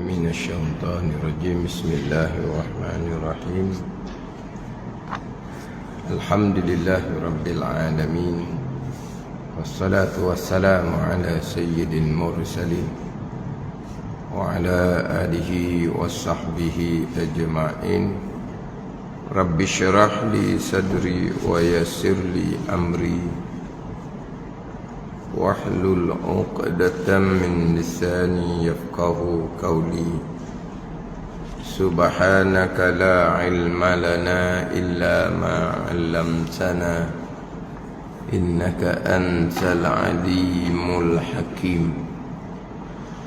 من الشيطان الرجيم. بسم الله الرحمن الرحيم. الحمد لله رب العالمين، والصلاة والسلام على سيد المرسلين وعلى آله وصحبه أجمعين. رب اشرح لي صدري ويسر لي أمري واحلل عقدة من لساني يفقه قولي. سبحانك لا علم لنا إلا ما علمتنا إنك أنت العليم الحكيم.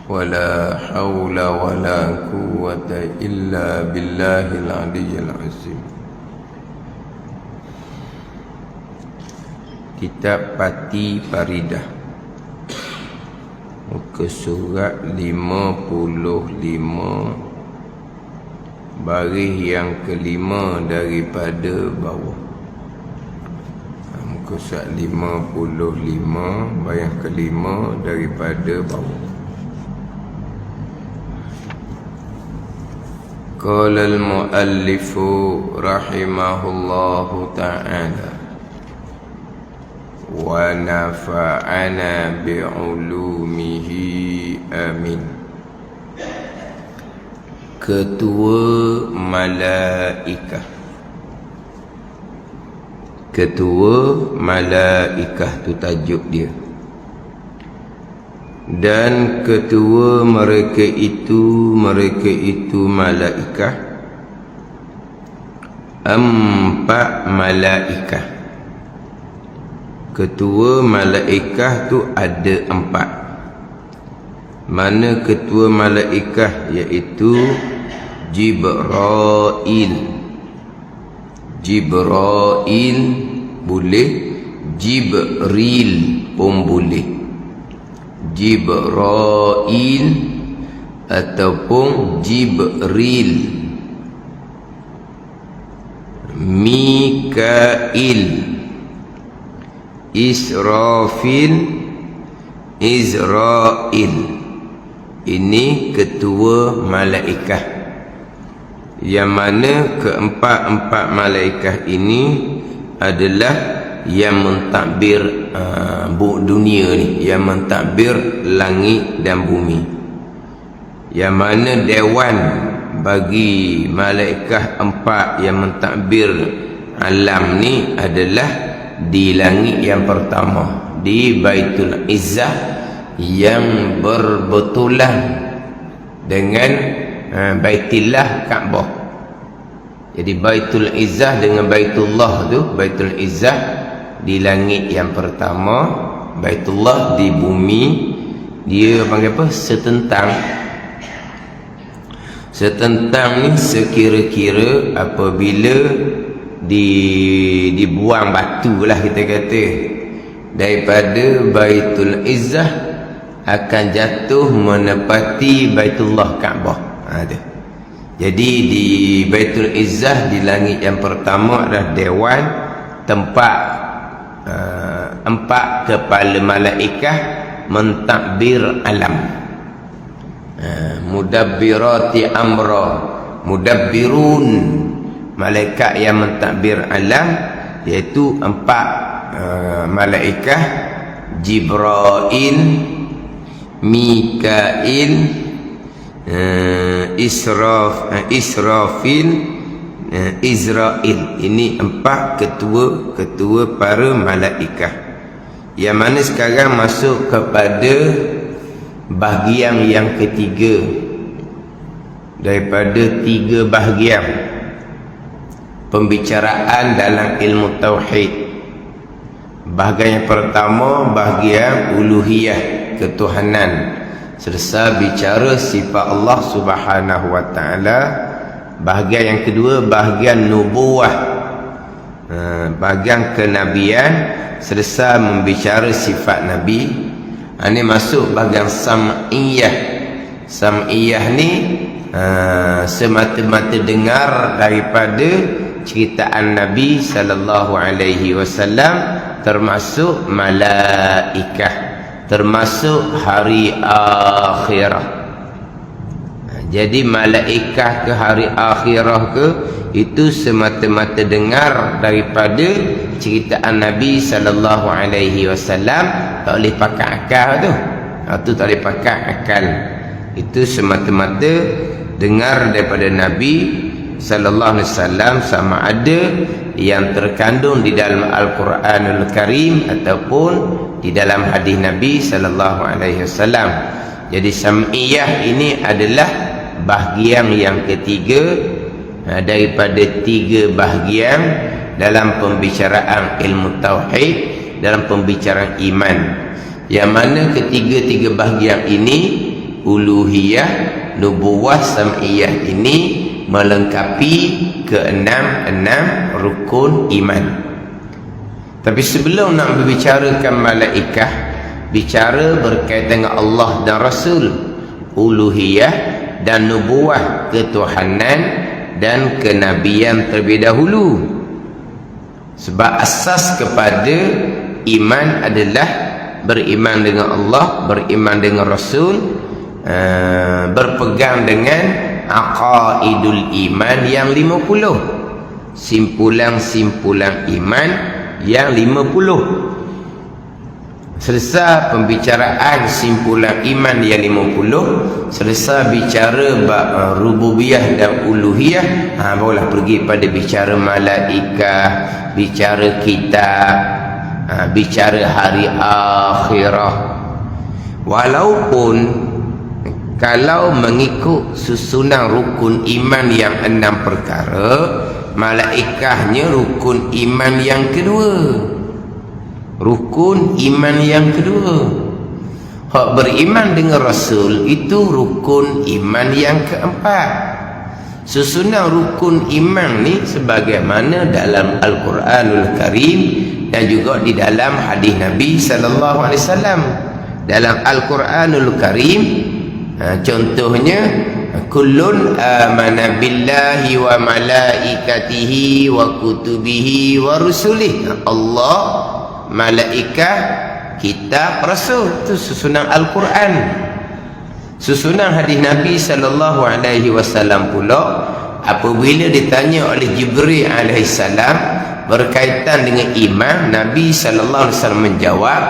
ولا حول ولا قوة إلا بالله العلي العظيم. Kitab Pati Paridah, muka surat 55, baris yang kelima daripada bawah. Muka surat 55, baris yang kelima daripada bawah. Qala al-muallifu rahimahullahu ta'ala wa nafa'ana bi'ulumihi amin. Ketua Malaikah. Ketua Malaikah tu tajuk dia. Dan ketua mereka itu malaikah, 4 malaikah. Ketua malaikah tu ada 4. Mana ketua malaikah? Iaitu Jibril. Jibril boleh, Jibril pun boleh. Jibril ataupun Jibril. Mikail, Israfil, Izrail. Ini ketua malaikah. Yang mana keempat-empat malaikah ini adalah yang mentadbir dunia ni, yang mentadbir langit dan bumi. Yang mana dewan bagi malaikah 4 yang mentadbir alam ni adalah di langit yang pertama, di Baitul Izzah yang berbetulan dengan Baitullah Kaabah. Jadi Baitul Izzah dengan Baitullah tu, Baitul Izzah di langit yang pertama, Baitullah di bumi. Dia panggil apa? Setentang. Setentang ni sekira-kira apabila dibuang batu lah, kita kata, daripada Baitul Izzah akan jatuh menepati Baitullah Kaabah. Jadi di Baitul Izzah di langit yang pertama adalah dewan tempat 4 kepala malaikah mentadbir alam. Mudabbirati amra, mudabbirun, malaikat yang mentadbir alam, iaitu 4 malaikah: Jibril, Mikail, Israfil, Izrail. Ini 4 ketua para malaikah. Yang mana sekarang masuk kepada bahagian yang ketiga daripada 3 bahagian pembicaraan dalam ilmu tauhid. Bahagian yang pertama, bahagian uluhiyah, ketuhanan, serta bicara sifat Allah Subhanahu wa taala. Bahagian yang kedua, bahagian nubuwah, bahagian kenabian, serta membicara sifat nabi. Ini masuk bahagian sam'iyah. Sam'iyah ni semata-mata dengar daripada ceritaan Nabi sallallahu alaihi wasallam, termasuk malaikah, termasuk hari akhirat. Jadi malaikat ke hari akhirah ke, itu semata-mata dengar daripada ceritaan Nabi sallallahu alaihi wasallam, tak boleh pakai akal tu. Tu tak boleh pakai akal. Itu semata-mata dengar daripada Nabi sallallahu alaihi wasallam, sama ada yang terkandung di dalam Al-Quranul Karim ataupun di dalam hadis Nabi sallallahu alaihi wasallam. Jadi sam'iyah ini adalah bahagian yang ketiga daripada 3 bahagian dalam pembicaraan ilmu tauhid, dalam pembicaraan iman. Yang mana ketiga-tiga bahagian ini, uluhiyah, nubuwah, sam'iyah ini melengkapi ke-6 rukun iman. Tapi sebelum nak berbicarakan malaikah, bicara berkaitan dengan Allah dan Rasul, uluhiyah dan nubuwah, ketuhanan dan kenabian terlebih dahulu. Sebab asas kepada iman adalah beriman dengan Allah, beriman dengan Rasul, berpegang dengan aqaidul iman yang 50, simpulan-simpulan iman yang 50. Selesai pembicaraan simpulan iman yang 50, selesai bicara bab rububiyah dan uluhiyah, barulah pergi pada bicara malaikat, bicara kitab, bicara hari akhirah. Walaupun kalau mengikut susunan rukun iman yang 6 perkara, malaikahnya rukun iman yang kedua. Rukun iman yang kedua. Hak beriman dengan Rasul itu rukun iman yang keempat. Susunan rukun iman ni sebagaimana dalam Al-Quranul Karim dan juga di dalam hadis Nabi sallallahu alaihi wasallam. Dalam Al-Quranul Karim, contohnya, kullun amana billahi wa malaikatihi wa kutubihi wa rusulih. Allah, malaikat, kitab, rasul. Itu susunan Al-Quran. Susunan hadis Nabi sallallahu alaihi wasallam pula, apabila ditanya oleh Jibril alaihi salam berkaitan dengan iman, Nabi sallallahu alaihi wasallam menjawab,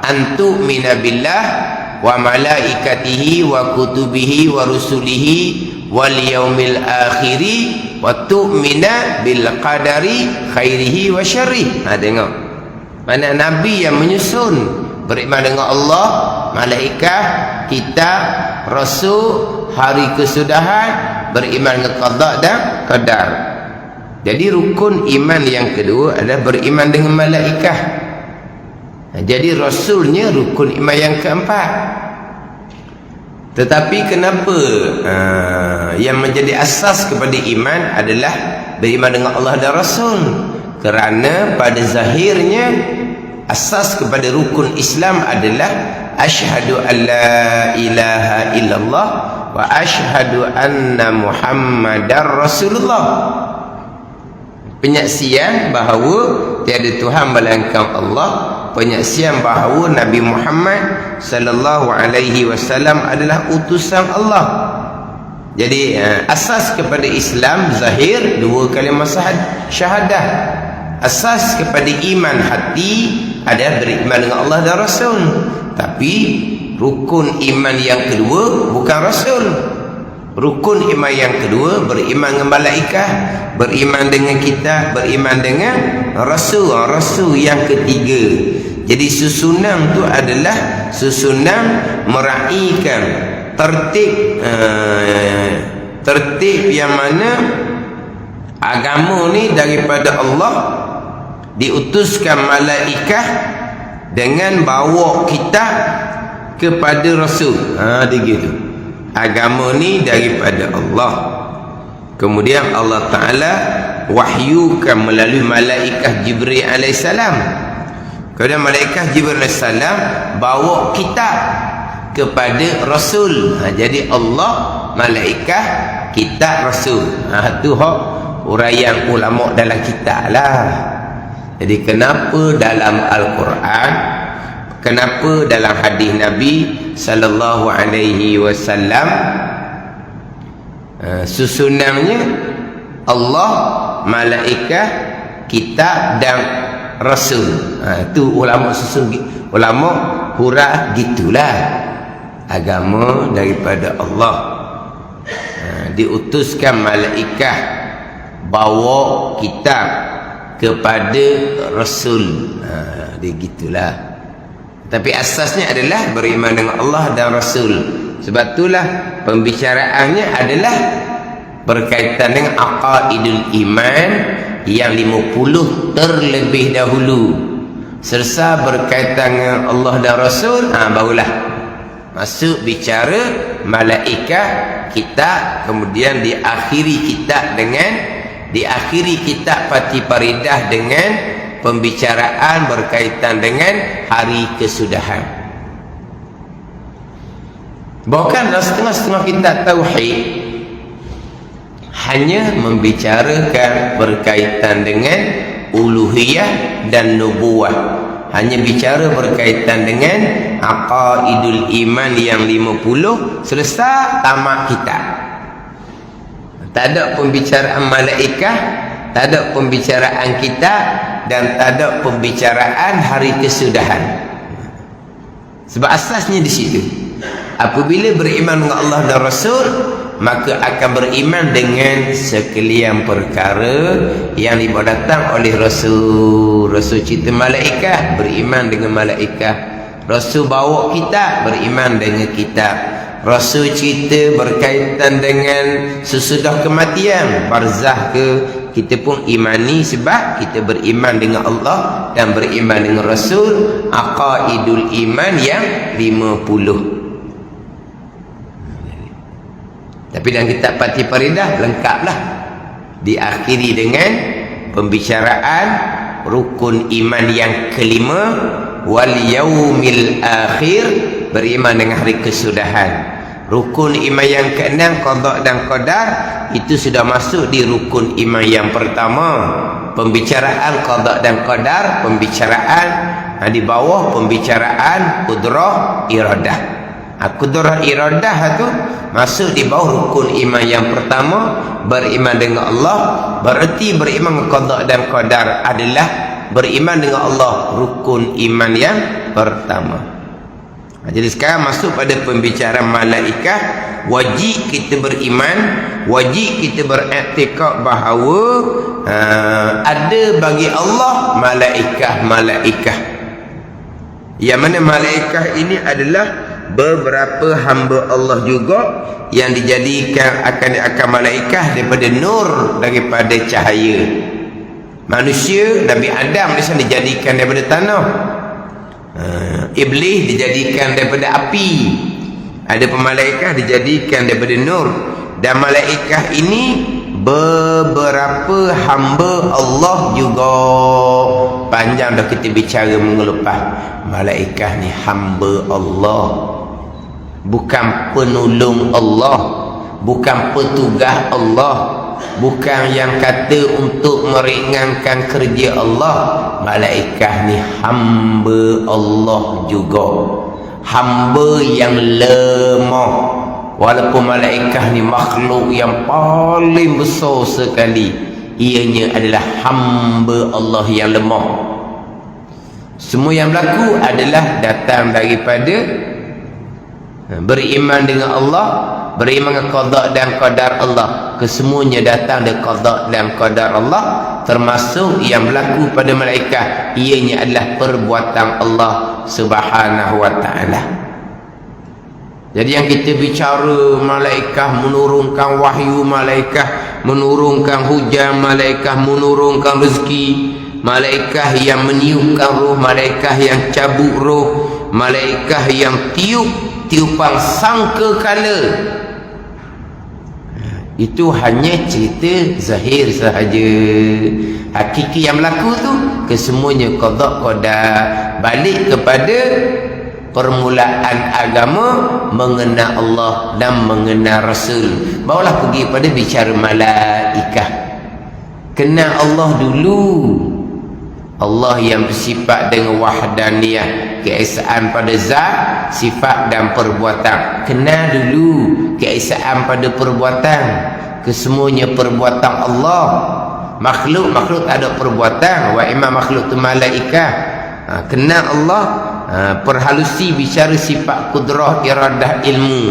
antu minabillah wa malaikatihi wa kutubihi wa rusulihi wal yaumil akhiri wa tu'mina bil qadari khairihi wa syarrih. Tengok, mana Nabi yang menyusun beriman dengan Allah, malaikat, kitab, rasul, hari kesudahan, beriman dengan qada dan qadar. Jadi rukun iman yang kedua adalah beriman dengan malaikat. Jadi rasulnya rukun iman yang keempat. Tetapi kenapa yang menjadi asas kepada iman adalah beriman dengan Allah dan Rasul? Kerana pada zahirnya asas kepada rukun Islam adalah asyhadu an la ilaha illallah wa asyhadu anna Muhammadar Rasulullah. Penyaksian bahawa tiada Tuhan melainkan Allah, penyaksian bahawa Nabi Muhammad sallallahu alaihi wasallam adalah utusan Allah. Jadi asas kepada Islam zahir 2 kalimah syahadah. Asas kepada iman hati adalah beriman dengan Allah dan Rasul. Tapi rukun iman yang kedua bukan Rasul. Rukun iman yang kedua beriman dengan malaikat, beriman dengan kitab, beriman dengan Rasul. Rasul yang ketiga. Jadi susunan tu adalah susunan meraihkan tertib yang mana agama ni daripada Allah, diutuskan malaikat dengan bawa kitab kepada Rasul. Dia gitu. Agama ni daripada Allah. Kemudian Allah Ta'ala wahyukan melalui malaikat Jibril alaihissalam. Kemudian malaikat Jibril alaihissalam bawa kitab kepada Rasul. Jadi Allah, malaikat, kitab, Rasul. Itu hak uraian ulama dalam kitab lah. Jadi kenapa dalam Al-Quran, kenapa dalam hadis Nabi sallallahu alaihi wasallam Susunannya Allah, malaikat, kitab dan rasul. Itu ulama susun, ulama hurah gitulah. Agama daripada Allah. Diutuskan malaikat bawa kitab kepada rasul. Dia gitulah. Tapi asasnya adalah beriman dengan Allah dan rasul. Sebab itulah pembicaraannya adalah berkaitan dengan aqaidul iman yang 50 terlebih dahulu. Serta berkaitan dengan Allah dan rasul, barulah masuk bicara malaikat, kitab, kemudian diakhiri kitab Fatih Faridah dengan pembicaraan berkaitan dengan hari kesudahan. Bahkan dalam setengah-setengah kitab tauhid hanya membicarakan berkaitan dengan uluhiyah dan nubuwah. Hanya bicara berkaitan dengan aqaidul iman yang 50, selesai tamat kitab. Tak ada pembicaraan malaikat, tak ada pembicaraan kitab, dan tak ada pembicaraan hari kesudahan. Sebab asasnya di situ. Apabila beriman dengan Allah dan Rasul, maka akan beriman dengan sekalian perkara yang dibawa datang oleh Rasul. Rasul cerita malaikat, beriman dengan malaikat. Rasul bawa kitab, beriman dengan kitab. Rasul cerita berkaitan dengan sesudah kematian, barzah ke, kita pun imani sebab kita beriman dengan Allah dan beriman dengan Rasul. Aqaidul iman yang 50. Tapi dalam kitab Fatih Faridah lengkaplah. Diakhiri dengan pembicaraan rukun iman yang kelima, wal yaumil akhir, beriman dengan hari kesudahan. Rukun iman yang keenam, qada dan qadar, itu sudah masuk di rukun iman yang pertama. Pembicaraan qada dan qadar, pembicaraan di bawah pembicaraan qudrah iradah. Qudrah iradah itu masuk di bawah rukun iman yang pertama. Beriman dengan Allah, berarti beriman dengan qada dan qadar adalah beriman dengan Allah, rukun iman yang pertama. Jadi sekarang masuk pada pembicaraan malaikat. Wajib kita beriman, wajib kita beriktikad bahawa ada bagi Allah malaikat. Yang mana malaikat ini adalah beberapa hamba Allah juga yang dijadikan akan malaikat daripada nur, daripada cahaya. Manusia, Nabi Adam dijadikan daripada tanah. Iblis dijadikan daripada api. Ada pemalaikat dijadikan daripada nur. Dan malaikat ini beberapa hamba Allah juga. Panjang dah kita bicara mengelepah. Malaikat ni hamba Allah, bukan penolong Allah, bukan petugas Allah, bukan yang kata untuk meringankan kerja Allah. Malaikat ni hamba Allah juga, hamba yang lemah. Walaupun malaikat ni makhluk yang paling besar sekali, ianya adalah hamba Allah yang lemah. Semua yang berlaku adalah datang daripada beriman dengan Allah, beriman dengan qada dan qadar Allah. Kesemuanya datang dari qada dan qadar Allah, termasuk yang berlaku pada malaikat, ianya adalah perbuatan Allah Subhanahu wa taala. Jadi yang kita bicara malaikat menurunkan wahyu, malaikat menurunkan hujan, malaikat menurunkan rezeki, malaikat yang meniupkan roh, malaikat yang cabut roh, malaikat yang tiupan sangkakala, itu hanya cerita zahir sahaja. Hakiki yang berlaku tu kesemuanya qada qadar, balik kepada permulaan agama mengenal Allah dan mengenal Rasul. Barulah pergi pada bicara malaikat. Kenal Allah dulu. Allah yang bersifat dengan wahdaniyah, keesaan pada zat, sifat dan perbuatan. Kenal dulu keesaan pada perbuatan. Kesemuanya perbuatan Allah. Makhluk tak ada perbuatan. Wa imam makhluk tu malaikat. Kenal Allah, perhalusi bicara sifat kudrah, iradah, ilmu,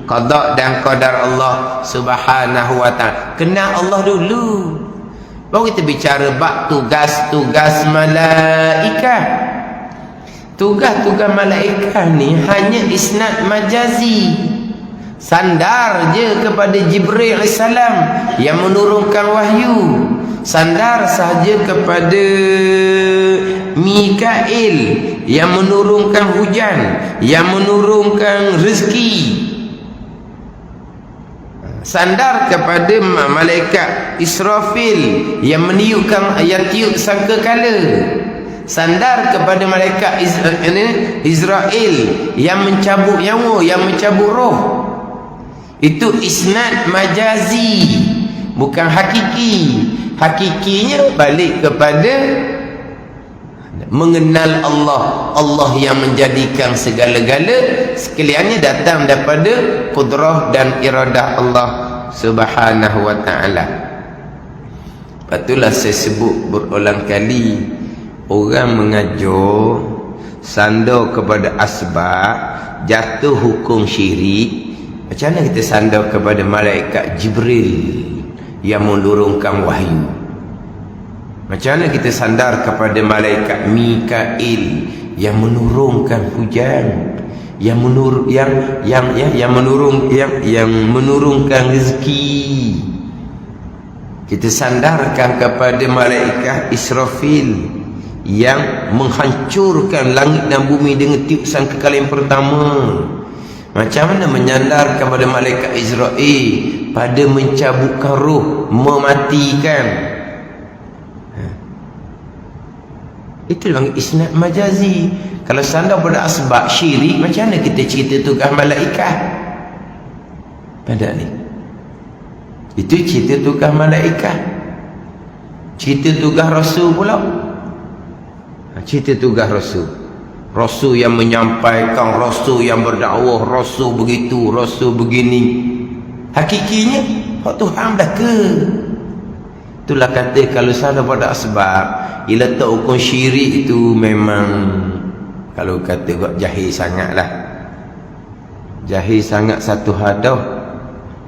qada dan qadar Allah subhanahu wa ta'ala. Kenal Allah dulu, baru kita bicara bab tugas-tugas malaikat. Tugas-tugas malaikat ni hanya isnad majazi. Sandar je kepada Jibril AS yang menurunkan wahyu. Sandar sahaja kepada Mikail yang menurunkan hujan, yang menurunkan rezeki. Sandar kepada malaikat Israfil yang meniupkan, yang tiup sangkakala. Sandar kepada malaikat Israel yang mencabut nyawa, yang mencabut roh. Itu isnad majazi, bukan hakiki. Hakikinya balik kepada mengenal Allah. Allah yang menjadikan segala-gala, sekaliannya datang daripada kudrah dan iradah Allah subhanahu wa ta'ala. Itulah saya sebut berulang kali, orang mengajar sandar kepada asbab, jatuh hukum syirik. Macam mana kita sandar kepada malaikat Jibril yang menurunkan wahyu? Macam mana kita sandar kepada malaikat Mikail yang menurunkan hujan, yang menurunkan rezeki? Kita sandarkan kepada malaikat Israfil yang menghancurkan langit dan bumi dengan tiup sangkakala yang pertama. Macam mana menyandarkan kepada malaikat Israel pada mencabutkan roh, mematikan? Itu dipanggil isnad majazi. Kalau sandar pada asbab syirik, macam mana kita cerita tugas malaikat? Pada ni, itu cerita tugas malaikat. Cerita tugas Rasul pula. Cerita tugas Rasul. Rasul yang menyampaikan, Rasul yang berdakwah, Rasul begitu, Rasul begini. Hakikinya hak Tuhan dah ke? Itulah kata kalau sana pada asbab, ialah tak hukum syirik itu memang, kalau kata buat jahil sangat lah. Jahil sangat satu hadah.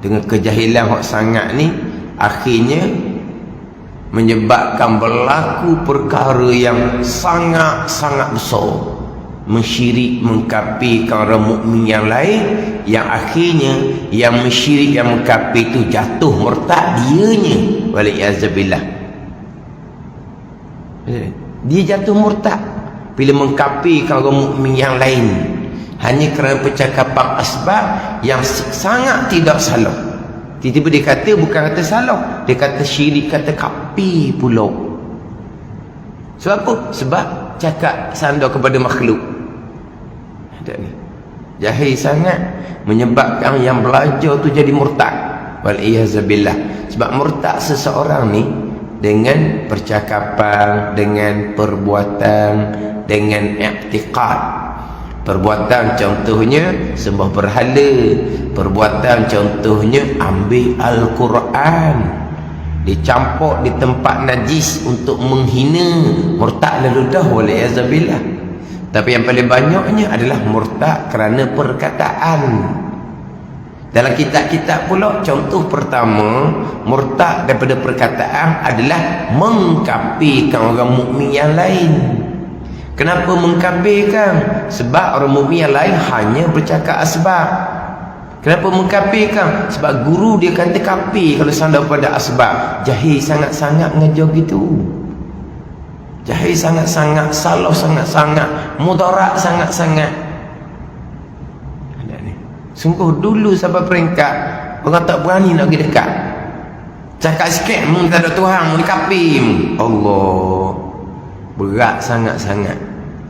Dengan kejahilan hak sangat ni, akhirnya menyebabkan berlaku perkara yang sangat-sangat besar. Mensyirik, mengkafirkan orang mukmin yang lain, yang akhirnya yang mensyirik, yang mengkafir itu jatuh murtad dianya, waliyazabillah. Dia jatuh murtad bila mengkafirkan orang mukmin yang lain hanya kerana percakapan asbab yang sangat tidak salah. Tiba-tiba dia kata, bukan kata salah, dia kata syirik, kata kafir pula. Sebab apa? Sebab cakap sandar kepada makhluk. Ada ni, jahil sangat, menyebabkan yang belajar tu jadi murtad, waliyazabillah. Sebab murtad seseorang ni dengan percakapan, dengan perbuatan, dengan i'tiqad. Perbuatan contohnya sembah berhala, perbuatan contohnya ambil Al-Quran dicampur di tempat najis untuk menghina, murtad lalu dah, waliyazabillah. Tapi yang paling banyaknya adalah murtad kerana perkataan. Dalam kitab-kitab pula, contoh pertama murtad daripada perkataan adalah mengkafirkan orang mukmin yang lain. Kenapa mengkafirkan? Sebab orang mukmin yang lain hanya bercakap asbab. Kenapa mengkafirkan? Sebab guru dia kata kafir kalau sandar pada asbab. Jahil sangat-sangat ngajar gitu. Jahil sangat-sangat, salah sangat-sangat, mudarat sangat-sangat. Ada ni. Sungguh dulu sampai peringkat orang tak berani nak pergi dekat. Cakap sikit, mu tak ada Tuhan, mu kafir. Allah, berat sangat-sangat.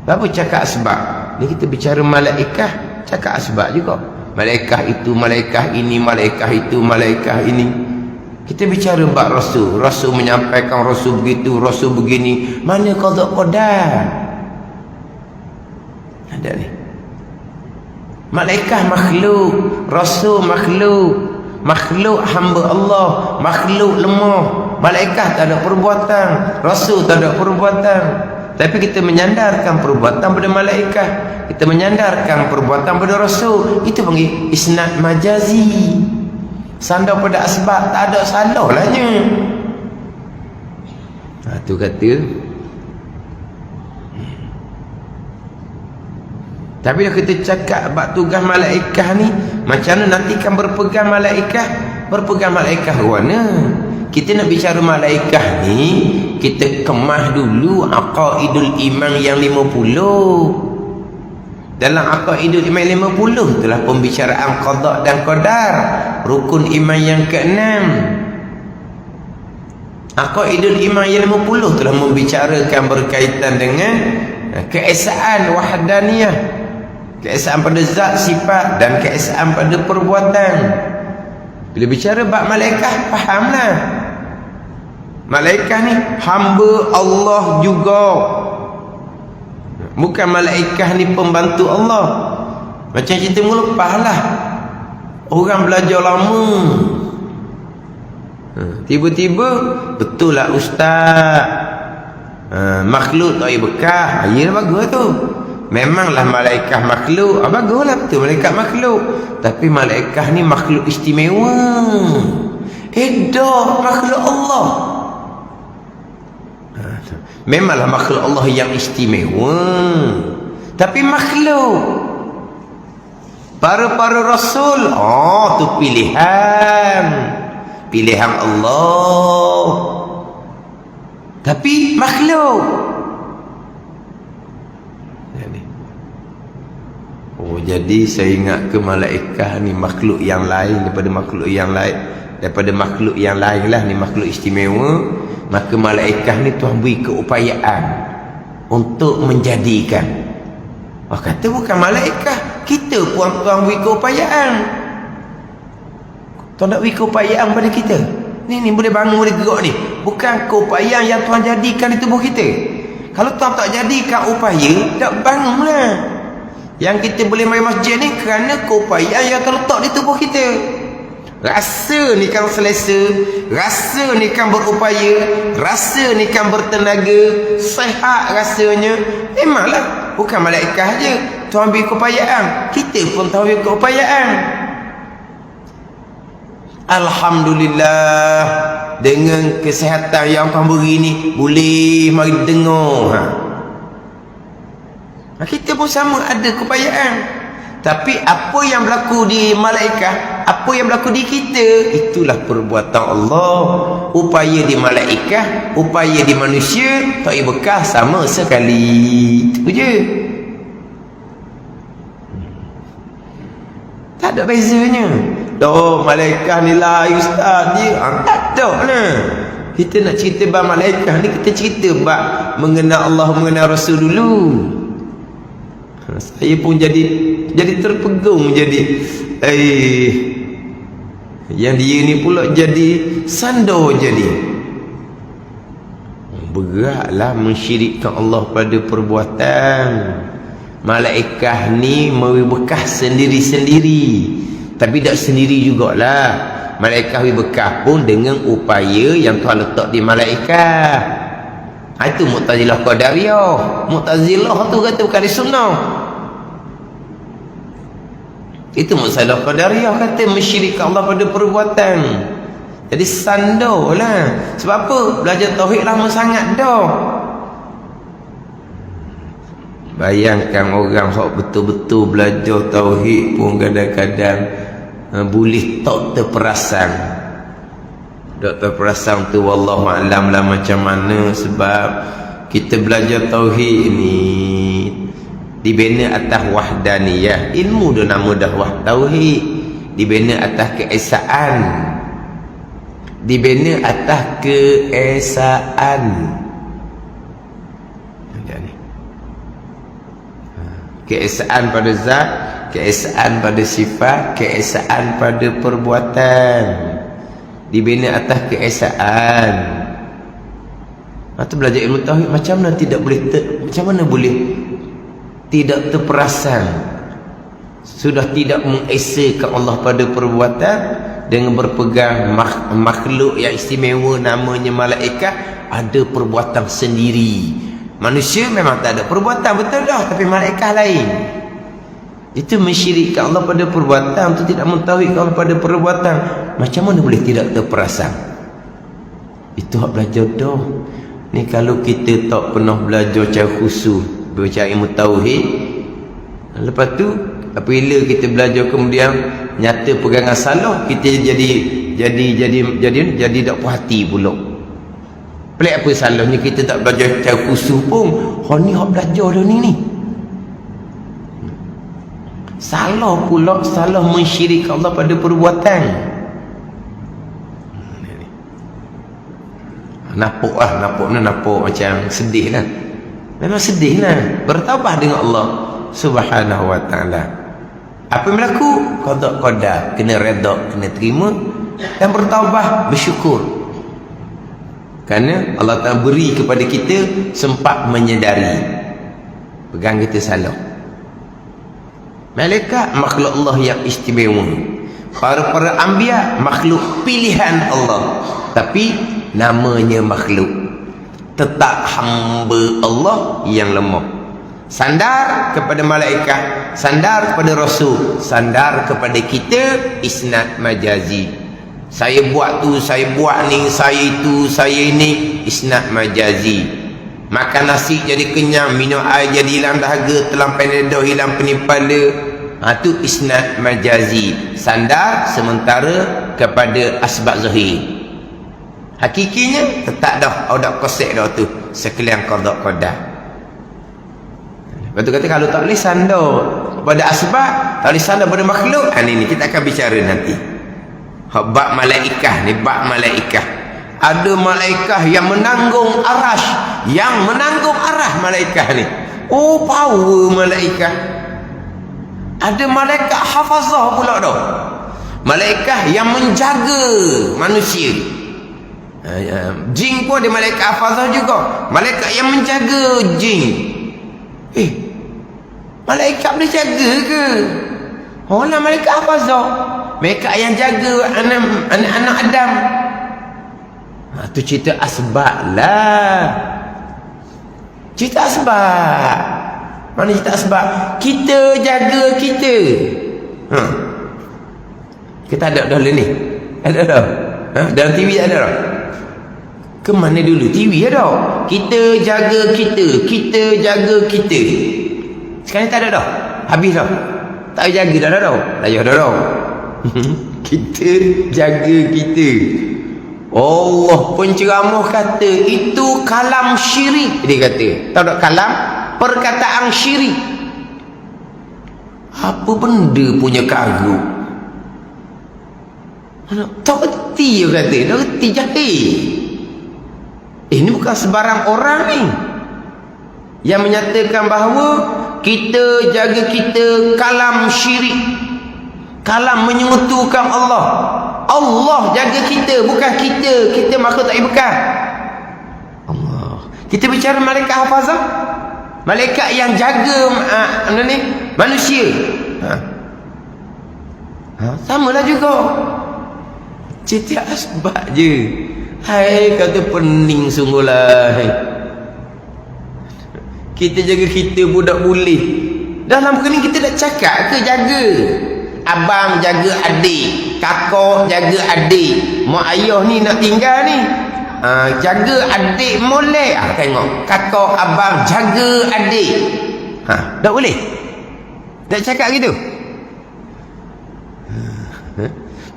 Apa cakap asbab? Ni kita bicara malaikat, cakap asbab juga. Malaikat itu, malaikat ini, malaikat itu, malaikat ini. Kita bicara bab Rasul. Rasul menyampaikan Rasul begitu, Rasul begini. Mana qada qadar? Ada ni. Malaikat makhluk, Rasul makhluk. Makhluk hamba Allah, makhluk lemah. Malaikat tak ada perbuatan, Rasul tak ada perbuatan. Tapi kita menyandarkan perbuatan pada malaikat, kita menyandarkan perbuatan pada Rasul. Itu panggil isnad majazi. Sandar pada asbab, tak ada salah lahnya. Tu kata. Tapi dah kita cakap bab tugas malaikat ni, macam mana nanti kan berpegang malaikat? Berpegang malaikat ke mana? Kita nak bicara malaikat ni, kita kemas dulu aqaidul iman yang 50. Dalam aqaidul iman 50 itulah pembicaraan qada dan qadar, rukun iman yang ke-6. Aqaidul iman yang 50 itulah membicarakan berkaitan dengan keesaan wahdaniyah, keesaan pada zat, sifat dan keesaan pada perbuatan. Bila bicara bab malaikat, fahamlah. Malaikat ni hamba Allah juga. Bukan malaikat ni pembantu Allah. Macam cerita mula lah. Orang belajar lama. Tiba-tiba, betul lah ustaz. Makhluk tak payah bekas. Yelah bagus tu. Memanglah malaikat makhluk. Baguslah betul malaikat makhluk. Tapi malaikat ni makhluk istimewa. Dah makhluk Allah. Memanglah makhluk Allah yang istimewa. Tapi makhluk. Para rasul, tu pilihan. Pilihan Allah. Tapi makhluk. Jadi saya ingat ke malaikat ni makhluk yang lain daripada makhluk yang lain. Daripada makhluk yang lain lah, ni makhluk istimewa. Maka malaikat ni Tuhan beri keupayaan untuk menjadikan. Kata bukan malaikat, kita pun Tuhan beri keupayaan. Tuhan nak beri keupayaan pada kita. Ni boleh bangun, boleh gerak ni. Bukan keupayaan yang Tuhan jadikan di tubuh kita. Kalau Tuhan tak jadikan upaya, tak bangunlah. Yang kita boleh mari masjid ni kerana keupayaan yang terletak di tubuh kita. Rasa ni kan selesa, rasa ni kan berupaya, rasa ni kan bertenaga, sihat rasanya. Memanglah bukan malaikat je Tuhan beri keupayaan, kita pun tahu beri keupayaan. Alhamdulillah, dengan kesihatan yang Tuhan beri ni boleh mari dengar. Kita pun sama ada keupayaan. Tapi apa yang berlaku di malaikat, apa yang berlaku di kita, itulah perbuatan Allah. Upaya di malaikat, upaya di manusia tak bekas sama sekali. Itu je. Tak ada bezanya. Malaikat ni lah ustaz dia. Tak ada lah. Kita nak cerita bab malaikat ni, kita cerita bab mengenal Allah, mengenal Rasul dulu. Saya pun jadi terpegung, jadi yang dia ni pula jadi sandar. Jadi beratlah mensyirikkan Allah pada perbuatan. Malaikat ni memberi bekas sendiri-sendiri, tapi tak sendiri jugalah. Malaikat beri bekas pun dengan upaya yang Tuhan letak di malaikat. Itu Mu'tazilah Qadariyah. Mu'tazilah tu kata bukan sunnah. Itu Mu'tazilah Qadariyah kata mensyirikkan Allah pada perbuatan. Jadi sandar lah. Sebab apa? Belajar tauhid lama sangat dah. Bayangkan orang yang betul-betul belajar tauhid pun kadang-kadang boleh tak terperasan. Tak terperasan tu wallahu a'lam lah macam mana. Sebab kita belajar tauhid ni dibina atas wahdaniyah. Ilmu dah nama dah tauhid. Dibina atas keesaan. Dibina atas keesaan. Keesaan pada zat, keesaan pada sifat, keesaan pada perbuatan. dibina atas keesaan. Atau belajar ilmu tauhid macam mana tidak terperasan, sudah tidak mengesakan Allah pada perbuatan dengan berpegang makhluk yang istimewa namanya malaikat ada perbuatan sendiri. Manusia memang tak ada perbuatan, betul dah, tapi malaikat lain. Itu mensyirikkan Allah pada perbuatan, itu tidak mentauhidkan Allah pada perbuatan. Macam mana boleh tidak terperasan? Itu hak belajar dah. Ni kalau kita tak pernah belajar secara khusus belajar ilmu tauhid, lepas tu apabila kita belajar kemudian nyata pegangan salah, kita jadi tak puas hati pula. Pelik apa salahnya kita tak belajar secara khusus pun. Ni hak belajar dah ni. Salah pula, salah mensyirikkan Allah pada perbuatan. Nampak macam sedih lah. Memang sedih lah. Bertaubat dengan Allah Subhanahu wa ta'ala. Apa yang berlaku? Qada, kena redha, kena terima dan bertaubat, bersyukur. Kerana Allah Ta'ala beri kepada kita sempat menyedari pegang kita salah. Malaikat makhluk Allah yang istimewa, para anbiya makhluk pilihan Allah, tapi namanya makhluk, tetap hamba Allah yang lemah. Sandar kepada malaikat, sandar kepada Rasul, sandar kepada kita, isnad majazi. Saya buat tu, saya buat ni, saya itu, saya ini, isnad majazi. Makan nasi jadi kenyang, minum air jadi hilang dahaga, telan panadol hilang pening kepala. Itu isnad majazi. Sandar sementara kepada asbab zahir. Hakikinya tetap dah, dak kosek dah tu, sekalian qada qadar. Lepas tu kata kalau tak boleh sandar pada asbab, tak boleh sandar pada makhluk. Ini kita akan bicara nanti. Bab malaikah ni, bab malaikah. Ada malaikah yang menanggung arash, yang menanggung arah malaikah ni. Oh, power malaikah. Ada malaikat hafazah pula dah. Malaikah yang menjaga manusia. Jin pun ada malaikat hafazah juga. Malaikat yang menjaga jin. Malaikat boleh jaga ke? Lah malaikat hafazah. Malaikat yang jaga anak-anak Adam. Tu cerita asbab lah. Cerita asbab. Mana cerita asbab? Kita jaga kita. Kita ada dah ni. Ada dah. Dalam TV ada dah. Ke mana dulu? TV ada. Kita jaga kita. Kita jaga kita. Sekarang tak ada dah. Habis dah. Tak jaga dah dah. Layah dah dah. Kita jaga kita. Allah penceramah kata itu kalam syirik. Dia kata, tahu tak kalam? Perkataan syirik. Apa benda punya karut? Tak erti dia kata. Tak erti jahil. Ini bukan sebarang orang ni yang menyatakan bahawa kita jaga kita kalam syirik. Kalam menyentuhkan Allah. Allah jaga kita, bukan kita makhluk tak bekas. Allah. Kita bicara malaikat hafazah, malaikat yang jaga manusia. Samalah juga. Cerita asbab je. Hai, kata pening sungguhlah. Kita jaga kita budak boleh. Dalam perkara ni kita nak cakap ke jaga? Abang jaga adik, kakak jaga adik, mak ayah ni nak tinggal ni, jaga adik molek. Tengok kakak abang jaga adik. Tak boleh? Tak cakap gitu?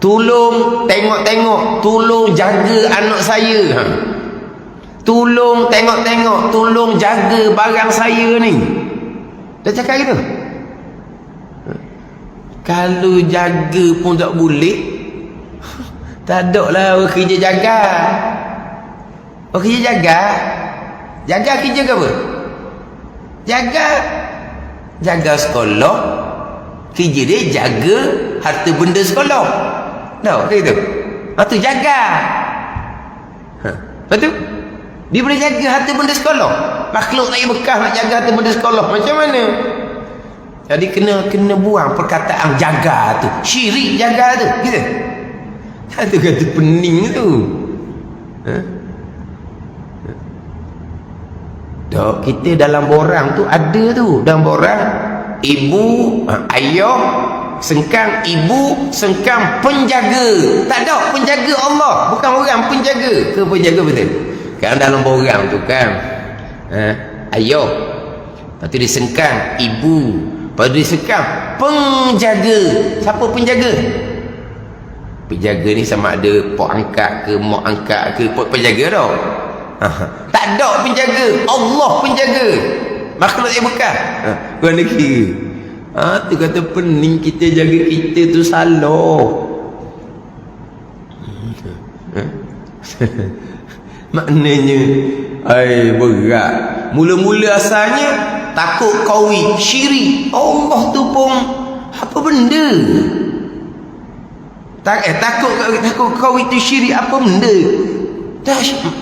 Tolong tengok-tengok, tolong jaga anak saya. Tolong tengok-tengok, tolong jaga barang saya ni. Dah cakap gitu? Kalau jaga pun tak boleh, tak ada lah orang kerja jaga. Orang kerja jaga. Jaga kerja ke apa? Jaga sekolah. Kerja dia jaga harta benda sekolah. Tahu tak itu? Tu jaga. Lepas tu dia boleh jaga harta benda sekolah. Makhluk tak bekas nak jaga harta benda sekolah. Macam mana? Jadi kena buang perkataan jaga tu. Syirik jaga tu. Gitu. Itu kata pening tu. Tak, kita dalam borang tu ada tu. Dalam borang ibu, ayah, sengkang ibu, sengkang penjaga. Tak ada penjaga Allah. Bukan orang penjaga. Ke penjaga betul? Kan dalam borang tu kan. Ayah. Lepas tu dia sengkang ibu. Lepas tu dia sengkang penjaga. Siapa penjaga? Penjaga ni sama ada pok angkat ke mak angkat ke pok penjaga tau. Tak ada penjaga, Allah penjaga. Makhluk yang bekas. Kau nak kira. Tu kata pening kita jaga kita tu salah. Maknanya berat. Mula-mula asalnya takut kawi syirik. Allah tu pun apa benda? Takut kau itu syirik apa benda?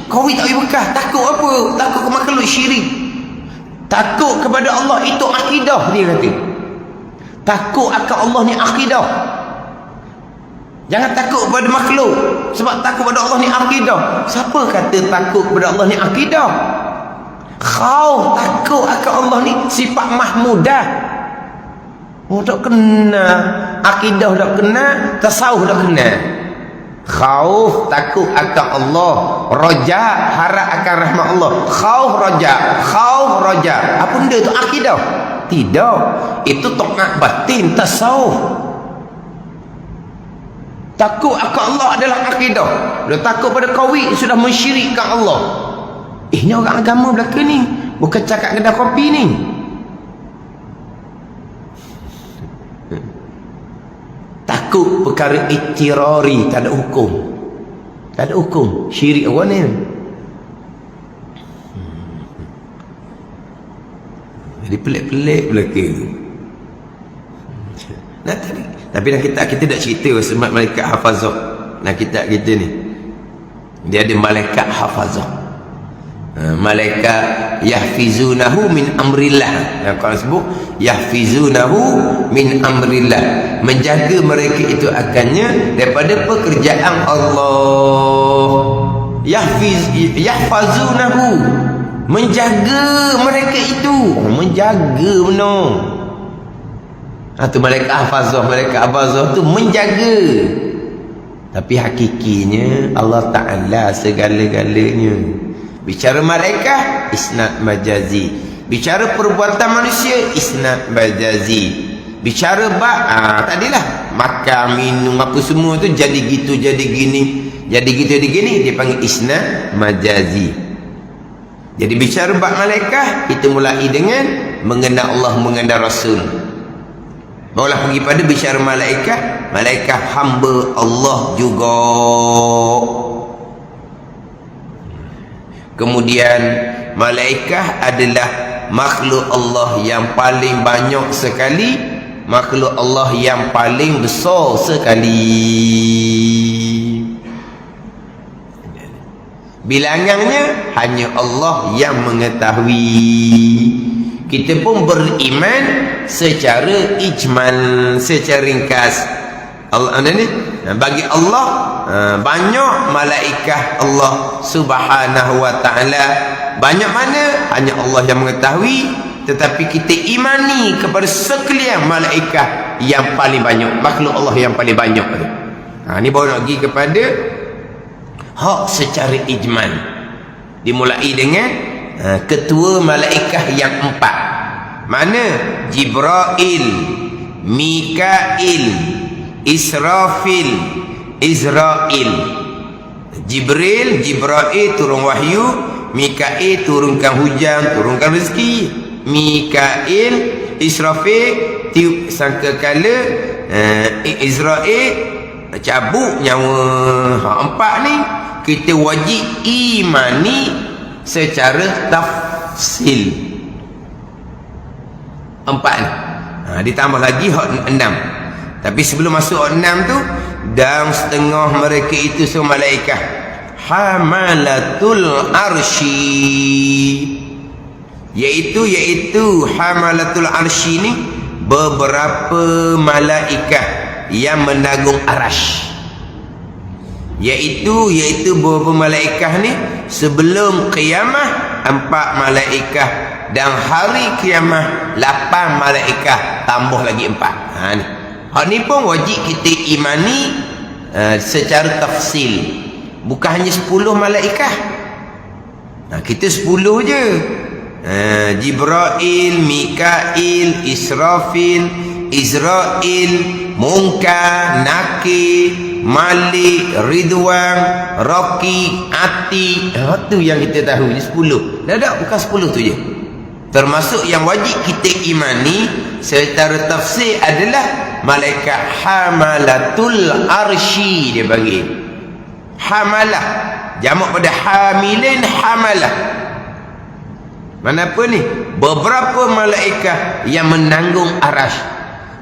Kau tak boleh bekas. Takut apa? Takut ke makhluk syirik. Takut kepada Allah itu akidah, dia kata. Takut akan Allah ni akidah. Jangan takut kepada makhluk. Sebab takut kepada Allah ni akidah. Siapa kata takut kepada Allah ni akidah? Kau takut akan Allah ni sifat mahmudah. Tak kena akidah, tak kena tasawuf, tak kena. Khauf takut akan Allah, raja harap akan rahmat Allah. Khauf raja. Apa benda tu akidah? Tidak. Itu taat batin, tasawuf. Takut akan Allah adalah akidah. Dia takut pada kawi sudah mensyirikkan Allah. Ni orang agama belaka ni, bukan cakap kedai kopi ni. Takut perkara iktirari, tak ada hukum. Tak ada hukum. Syirik orang ni. Jadi pelik-pelik belaka tu. Nah, tapi dah kita dah cerita sebab malaikat hafazah. Nah, kita ni. Dia ada malaikat hafazah. Malaikat yahfizunahu min amrillah. Yang kalau sebut yahfizunahu min amrillah, menjaga mereka itu akannya daripada pekerjaan Allah. Yahfazunahu, menjaga mereka itu. Menjaga benar. Itu malaikat hafazah tu menjaga. Tapi hakikinya Allah Ta'ala segala-galanya. Bicara malaikat isnad majazi, bicara perbuatan manusia isnad majazi, bicara tadilah makan minum apa semua tu jadi gitu jadi gini, jadi gitu jadi gini, dia panggil isnad majazi. Jadi bicara bab malaikat kita mulai dengan mengenal Allah, mengenal Rasul. Barulah pergi pada bicara malaikat hamba Allah juga. Kemudian malaikat adalah makhluk Allah yang paling banyak sekali, makhluk Allah yang paling besar sekali. Bilangannya hanya Allah yang mengetahui. Kita pun beriman secara ijmal, secara ringkas. Allah ni bagi Allah banyak malaikat Allah Subhanahu wa ta'ala. Banyak mana hanya Allah yang mengetahui, tetapi kita imani kepada sekalian malaikat yang paling banyak, makhluk Allah yang paling banyak. Ni baru nak pergi kepada hak secara ijmal. Dimulai dengan ketua malaikat yang 4. Mana? Jibril, Mikail, Israfil, Israel. Jibril turun wahyu, Mikail turunkan hujan, turunkan rezeki. Mikail, Israfil tiup sangkakala, Israel cabut nyawa. 4 ni kita wajib imani secara tafsil. 4 ni. Ditambah lagi hak 6. Tapi sebelum masuk 6 tu, dan setengah mereka itu semua malaikah hamalatul arsy, iaitu hamalatul arsy ni beberapa malaikat yang menanggung arasy. Iaitu beberapa malaikat ni sebelum kiamah 4 malaikat, dan hari kiamah 8 malaikat tambah lagi 4. Ni. Hak ni pun wajib kita imani secara tafsil. Bukan hanya 10 malaikat. Kita 10 je. Jibril, Mikail, Israfil, Izrail, Munkar, Nakir, Malik, Ridwan, Rocky, Ati. Itu yang kita tahu je 10. Dah bukan 10 tu je. Termasuk yang wajib kita imani secara tafsir adalah malaikat hamalatul arsy, dia bagi hamalah, jamak pada hamilin, hamalah. Mana apa ni? Beberapa malaikat yang menanggung arasy.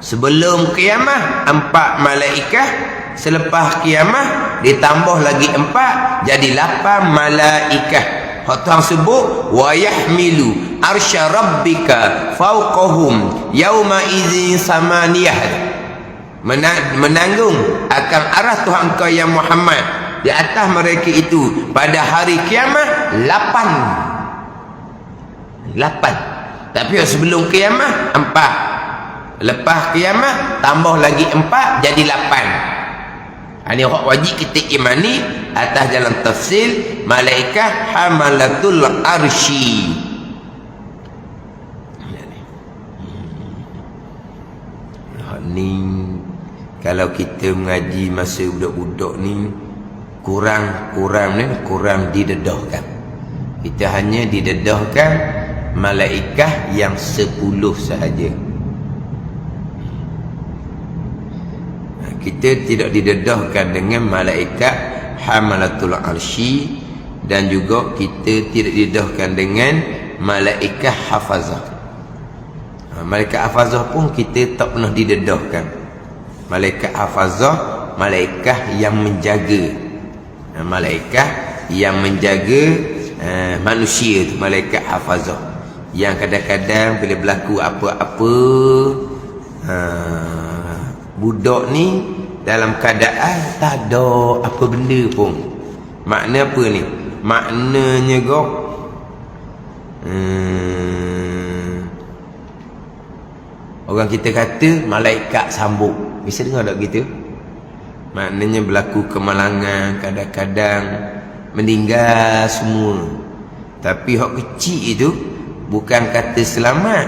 Sebelum kiamah 4 malaikat, selepas kiamah ditambah lagi 4, jadi 8 malaikat. Hak Tuhan sebut wa yahmilu arsya rabbika fawqahum yauma idzin samaniyah, menanggung akan arah Tuhan kau yang Muhammad di atas mereka itu pada hari kiamah 8. Tapi sebelum kiamah 4, lepas kiamah tambah lagi 4, jadi 8. Ini hak wajib kita imani atas jalan tafsir malaikat hamalatul arsy. Ni kalau kita mengaji masa budak-budak ni kurang didedahkan. Kita hanya didedahkan malaikat yang 10 sahaja. Kita tidak didedahkan dengan malaikat hamalatul arsy, dan juga kita tidak didedahkan dengan malaikat hafazah. Malaikat hafazah pun kita tak pernah didedahkan. Malaikat hafazah, malaikat yang menjaga. Malaikat yang menjaga manusia tu, malaikat hafazah. Yang kadang-kadang bila berlaku apa-apa, budak ni dalam keadaan tak ada apa benda pun. Makna apa ni? Maknanya kau orang kita kata malaikat sambut. Bisa dengar tak gitu? Maknanya berlaku kemalangan, kadang-kadang meninggal semua. Tapi hak kecil itu bukan kata selamat.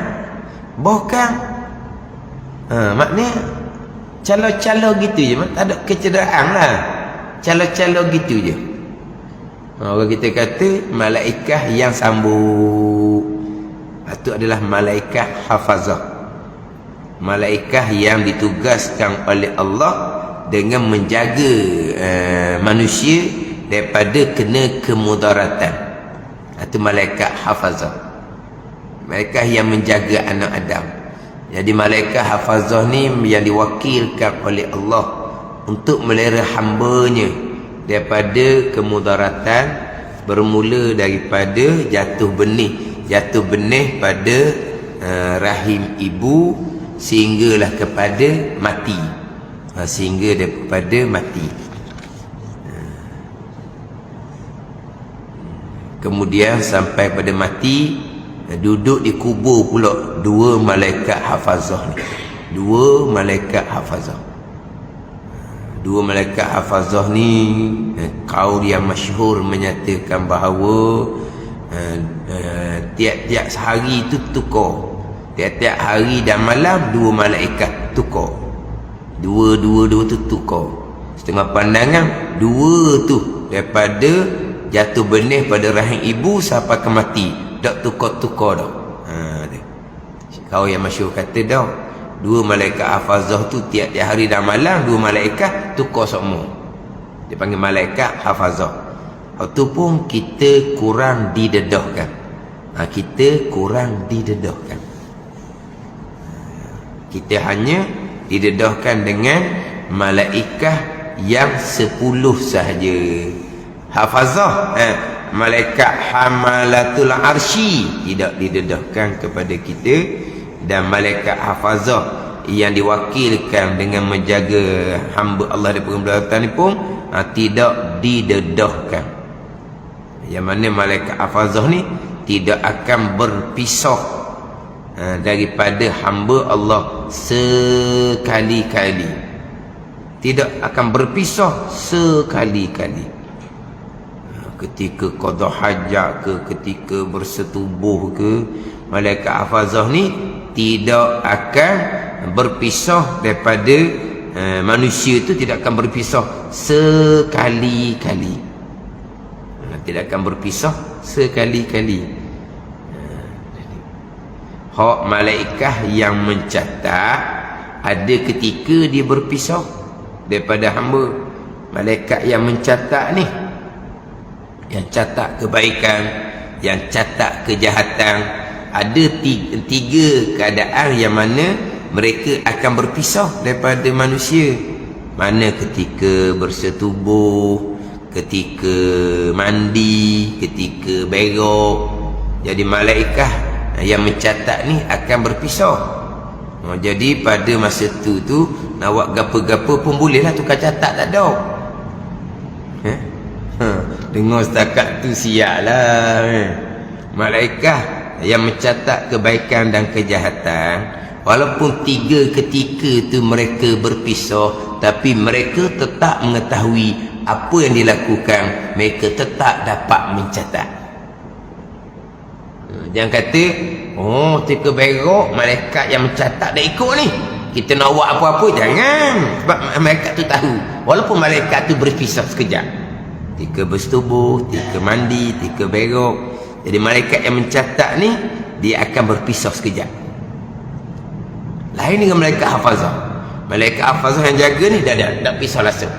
Bahkan maknanya calo-calo gitu je, tak ada kecederaan lah. Calo-calo gitu je. Orang kita kata malaikat yang sambut, itu adalah malaikat hafazah. Malaikat yang ditugaskan oleh Allah dengan menjaga manusia daripada kena kemudaratan. Itu malaikat hafazah. Malaikat yang menjaga anak Adam. Jadi malaikat hafazah ni yang diwakilkan oleh Allah untuk melihara hamba-Nya daripada kemudaratan, bermula daripada jatuh benih pada rahim ibu sehinggalah kepada mati. Sehingga daripada mati. Kemudian sampai pada mati, duduk di kubur pula 2 malaikat hafazah ni. 2 malaikat hafazah. 2 malaikat hafazah ni kaul yang masyhur menyatakan bahawa tiap-tiap hari itu tukar. Tiap-tiap hari dan malam 2 malaikat tukar. Dua tu tukar. Setengah pandangan 2 tu daripada jatuh benih pada rahim ibu sampai ke mati. Tak tukar-tukar dah. Kau yang masyhur kata dah, 2 malaikat hafazah tu tiap-tiap hari dan malam 2 malaikat tukar semua. Dia panggil malaikat hafazah. Itu pun kita kurang didedahkan. Kita kurang didedahkan. Kita hanya didedahkan dengan malaikat yang 10 sahaja. Hafazah malaikat hamalatul arsy tidak didedahkan kepada kita, dan malaikat hafazah yang diwakilkan dengan menjaga hamba Allah di perbuatan ni pun tidak didedahkan. Yang mana malaikat hafazah ni tidak akan berpisah daripada hamba Allah sekali-kali. Tidak akan berpisah sekali-kali. Ketika qada hajat ke, ketika bersetubuh ke, malaikat hafazah ni tidak akan berpisah daripada manusia itu, tidak akan berpisah sekali-kali. Tidak akan berpisah sekali-kali. Hak malaikat yang mencatat, ada ketika dia berpisah daripada hamba. Malaikat yang mencatat ni, yang catat kebaikan, yang catat kejahatan, ada tiga keadaan yang mana mereka akan berpisah daripada manusia. Mana ketika bersetubuh, ketika mandi, ketika berak. Jadi malaikat yang mencatat ni akan berpisah. Jadi pada masa tu nak buat gapa-gapa pun bolehlah, tukar catat tak ada. Dengar setakat tu siap lah. Malaikat yang mencatat kebaikan dan kejahatan, walaupun 3 ketika tu mereka berpisah, tapi mereka tetap mengetahui apa yang dilakukan. Mereka tetap dapat mencatat. Jangan kata, oh ketika berak malaikat yang mencatat dah ikut ni, kita nak buat apa-apa. Jangan. Sebab malaikat tu tahu, walaupun malaikat tu berpisah sekejap, ketika bersetubuh, ketika mandi, ketika berak. Jadi malaikat yang mencatat ni, dia akan berpisah sekejap. Lain dengan malaikat hafazah. Malaikat hafazah yang jaga ni dah pisah langsung.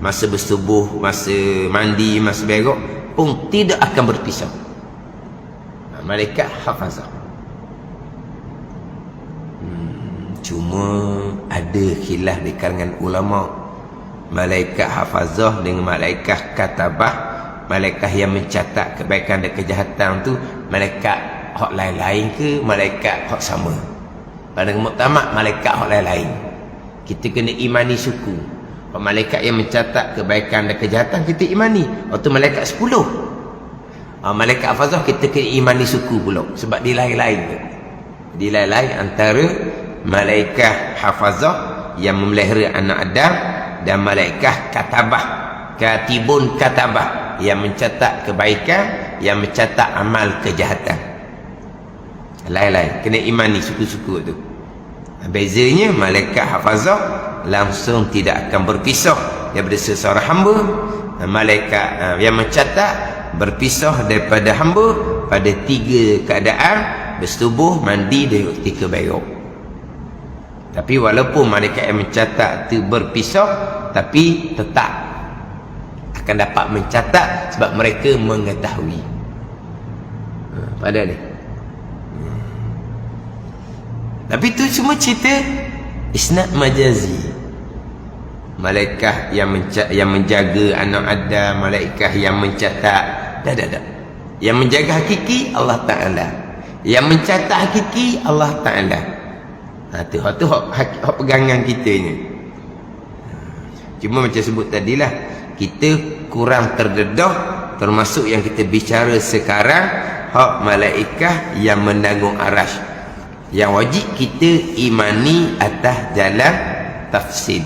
Masa bersetubuh, masa mandi, masa berak pun tidak akan berpisah. Malaikat hafazah. Cuma ada khilaf di kalangan ulama. Malaikat hafazah dengan malaikat katabah, malaikat yang mencatat kebaikan dan kejahatan tu, malaikat hak lain-lain ke malaikat hak sama? Pada muktamad malaikat hak lain-lain. Kita kena imani suku. Malaikat yang mencatat kebaikan dan kejahatan kita imani. Waktu malaikat 10. Malaikat hafazah kita kena imani suku pula, sebab dia lain-lain. Dia lain-lain antara malaikat hafazah yang memelihara anak Adam dan malaikat katabah, katibun katabah, yang mencatat kebaikan, yang mencatat amal kejahatan. Lain-lain, kena imani suku-suku tu. Bezanya malaikat hafazah langsung tidak akan berpisah daripada seseorang hamba. Malaikat yang mencatat berpisah daripada hamba pada 3 keadaan: bersetubuh, mandi dan ketika berak. Tapi walaupun malaikat yang mencatat itu berpisah, tapi tetap akan dapat mencatat sebab mereka mengetahui. Pada ni. Tapi itu semua cerita isnad majazi. Malaikat yang menjaga anak Adam, malaikat yang mencatat, dah. Yang menjaga hakiki Allah Ta'ala, yang mencatat hakiki Allah Ta'ala. Tu hak pegangan kita ni. Cuma macam sebut tadilah, kita kurang terdedah, termasuk yang kita bicara sekarang, hak malaikat yang menanggung arash, yang wajib kita imani atas jalan tafsir.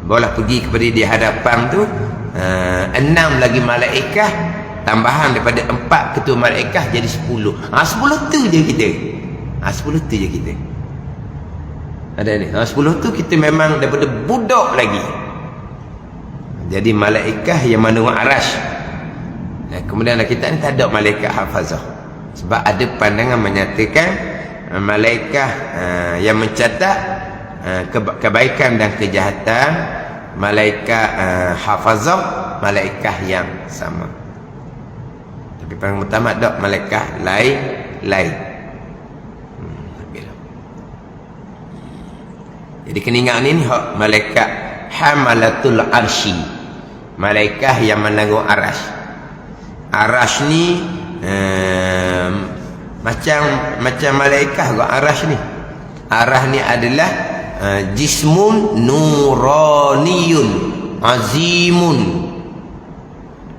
Boleh pergi kepada di hadapan tu 6 lagi malaikat, tambahan daripada 4 ketua malaikat jadi 10. 10 tu je kita. 10 tu je kita. Ada ni. 10 tu kita memang daripada budak lagi. Jadi malaikat yang menanggung arash. Kemudian kita ni tak ada malaikat hafazah. Sebab ada pandangan menyatakan malaikat yang mencatat kebaikan dan kejahatan, malaikat hafazah, malaikat yang sama. Tapi paling utama tak malaikat lain. Jadi kena ingat ni hak malaikat hamalatul arsy, malaikat yang menanggung arasy. Arasy ni macam malaikat ke arasy ni. Arasy ni adalah jismun nuraniyun azimun.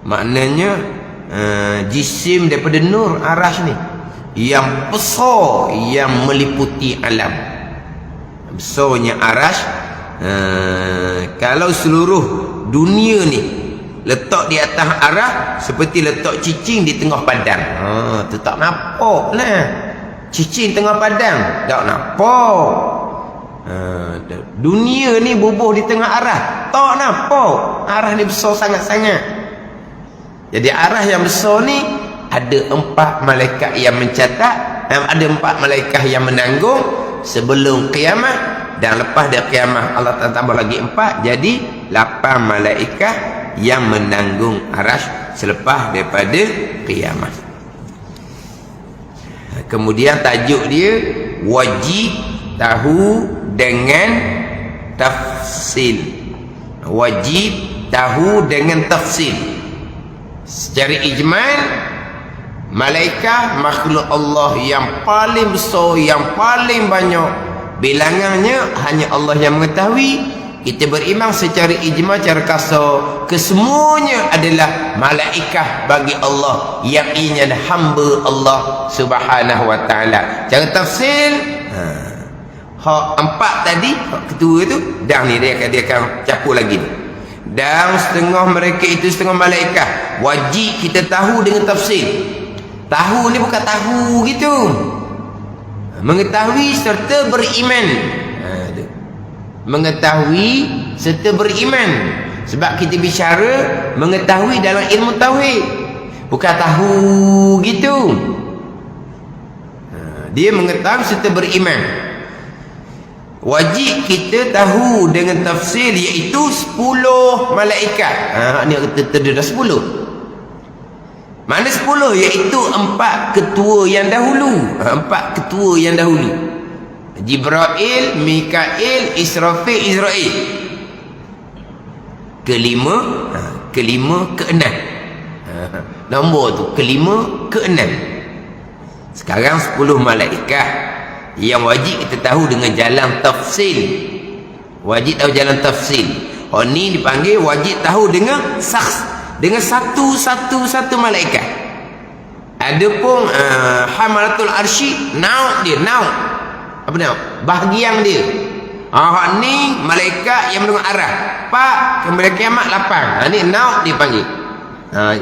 Maknanya jisim daripada nur, arasy ni yang besar, yang meliputi alam. Besarnya arasy. Kalau seluruh dunia ni letak di atas arasy seperti letak cicing di tengah padang. Tu tak nampak lah. Cicing tengah padang tak nampak. Dunia ni bubuh di tengah arasy tak nampak. Arasy ni besar sangat-sangat. Jadi arasy yang besar ni ada 4 malaikat yang mencatat, ada 4 malaikat yang menanggung sebelum kiamat, dan lepas dia kiamat Allah tambah lagi 4, jadi 8 malaikat yang menanggung arasy selepas daripada kiamat. Kemudian tajuk dia wajib tahu dengan tafsil. Wajib tahu dengan tafsil. Secara ijmal, malaikat makhluk Allah yang paling besar, yang paling banyak bilangannya, hanya Allah yang mengetahui. Kita beriman secara ijma, secara kasar, kesemuanya adalah malaikat bagi Allah, yang ianya hamba Allah Subhanahu wa taala. Cara tafsil, hak 4 tadi, hak ketua tu, dah ni dia akan capur lagi. Dan setengah mereka itu setengah malaikat. Wajib kita tahu dengan tafsil. Tahu ni bukan tahu gitu. Mengetahui serta beriman. Mengetahui serta beriman. Sebab kita bicara mengetahui dalam ilmu tauhid, bukan tahu gitu. Dia mengetahui serta beriman. Wajib kita tahu dengan tafsir, iaitu 10 malaikat. Ni terdedah 10. Mana 10? Iaitu 4 ketua yang dahulu. 4 ketua yang dahulu. Jibril, Mikail, Israfil, Israel. Kelima, keenam. Nombor tu kelima, keenam. Sekarang 10 malaikat yang wajib kita tahu dengan jalan tafsil. Wajib tahu jalan tafsil. Oh, ni dipanggil wajib tahu dengan sakhs, dengan satu malaikat. Adapun hamalatul arsy, nauk dia, nauk. Apa nauk? Bahagian dia. Hak ni malaikat yang menunggu arah. Pak, kemudian kiamat 8. Ni nauk dia panggil.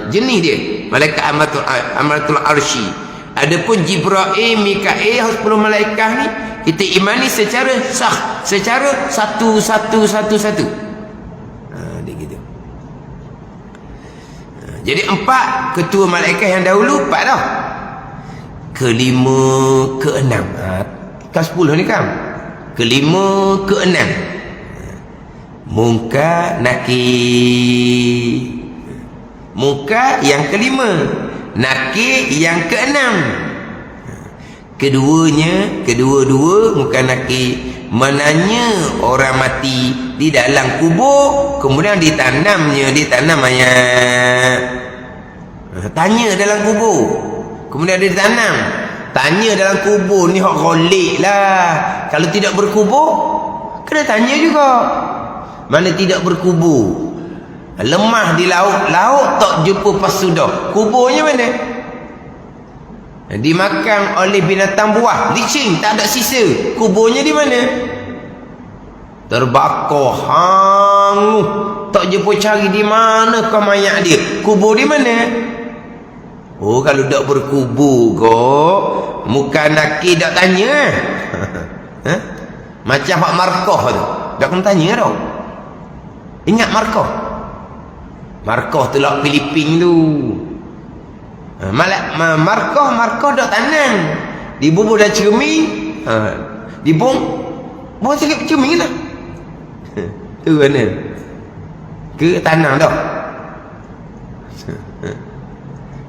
Jenis dia malaikat hamalatul arsy. Adapun Jibril, Mikail, 10 malaikat ni kita imani secara sah, secara satu. Dia gitu. Jadi 4 ketua malaikat yang dahulu, 4 dah. Kelima, keenam. Kan 10 ni kan. Kelima, keenam. Munkar, Nakir. Munkar yang kelima, Nakir yang keenam. Kedua-dua Munkar Nakir menanya orang mati di dalam kubur, kemudian ditanam mayat. Tanya dalam kubur, kemudian dia ditanam. Tanya dalam kubur ni hak ghalib lah. Kalau tidak berkubur, kena tanya juga. Mana tidak berkubur, lemah di laut tak jumpa pasudah, kuburnya mana? Dimakan oleh binatang buah, licin, tak ada sisa, kuburnya di mana? Terbakar, hangus, tak jumpa cari di mana kau mayat dia, kubur di mana? Oh, kalau tak berkubur kok, Munkar Nakir tak tanya. Macam hak markah tu, tak kena tanya tau. Ingat markah? Markah tu lah Filipin tu. Markah dak tanam. Dibubur dan cermin. Buang sikit cermin lah. Tu mana? Ke tanam dah.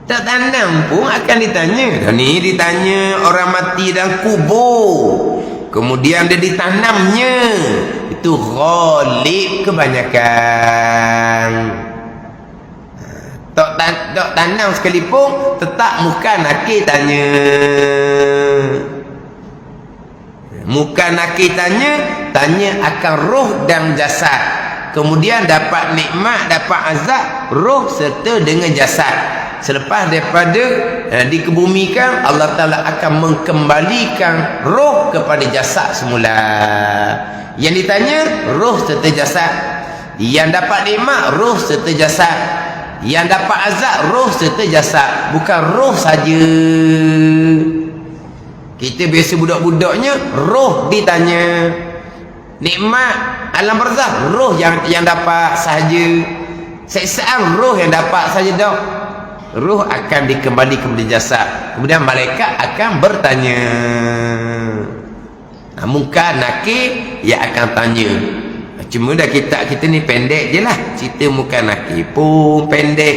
Tak tanam pun akan ditanya. Ni ditanya orang mati dalam kubur. kemudian dia ditanamnya, itu ghalib kebanyakan. Tak tanam sekalipun tetap muka nakir tanya. Muka nakir tanya akan roh dan jasad. Kemudian dapat nikmat, dapat azab roh serta dengan jasad. Selepas daripada dikebumikan, Allah Ta'ala akan mengembalikan roh kepada jasad semula. Yang ditanya roh serta jasad. Yang dapat nikmat roh serta jasad. Yang dapat azab roh serta jasad, bukan roh saja. Kita biasa budak-budaknya roh ditanya. Nikmat alam barzakh roh yang dapat sahaja. Siksaan roh yang dapat saja dak. Roh akan dikembali kepada jasad. Kemudian malaikat akan bertanya. Munkar nakir yang akan tanya. Cuma dah kita ni pendek je lah. Cerita muka nakir pun pendek.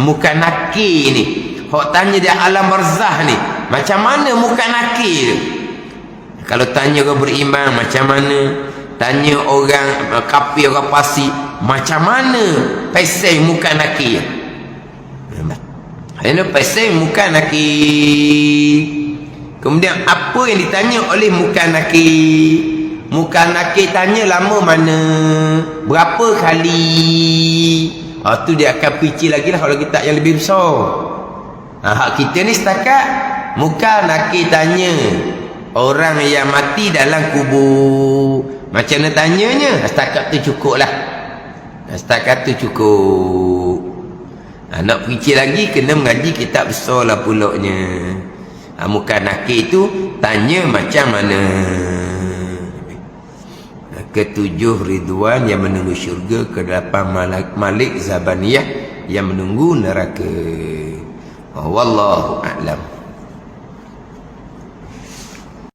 Muka nakir ni, hok tanya dia alam barzah ni, macam mana muka nakir? Kalau tanya orang beriman, macam mana? Tanya orang kafir, orang fasik, macam mana peseng muka nakir? Ini peseng muka nakir. Kemudian apa yang ditanya oleh muka nakir? Muka nakir tanya lama mana, berapa kali. Tu dia akan picit lagi lah kalau kita yang lebih besar. Hak kita ni setakat muka nakir tanya orang yang mati dalam kubur. Macam mana tanyanya? Setakat tu cukup lah. Setakat tu cukup. Nak picit lagi kena mengaji kitab besar lah pulaknya. Muka nakir tu tanya macam mana. Ketujuh ridwan yang menunggu syurga, kedelapan malik zabaniyah yang menunggu neraka. Wallahu a'lam.